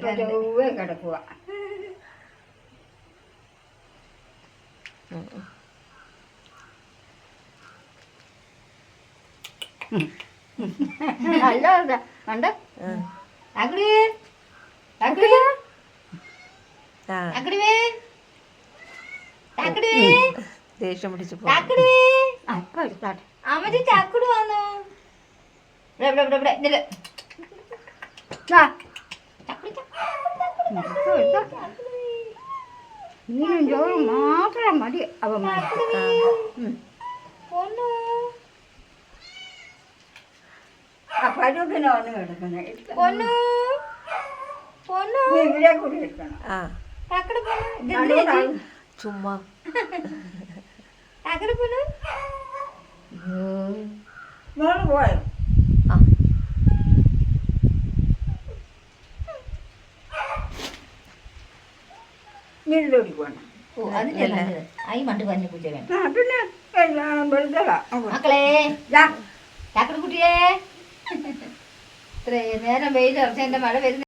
ചൊവ്വേ കിടക്കുക. നല്ല കണ്ട ദേഷ്യം പിടിച്ചു അമ്മച്ചി ചക്കുട് വന്നു. മീനും ചോറും മാത്രം മതി അവന്മാർക്ക്. ആ പരുവിനെ വന്ന് കിടക്കുന്നത് ഇവിടെ കൂടി എടുക്കണം. ചുമ്മാ മോള് പോയോ? വീട്ടിലോടിക്കണം. പിന്നെ വെറുതെ മക്കളെ ചാക്കട കുട്ടിയെ ഇത്രയും നേരം വെയിൽ ഉറച്ച എന്റെ മഴ വരുന്ന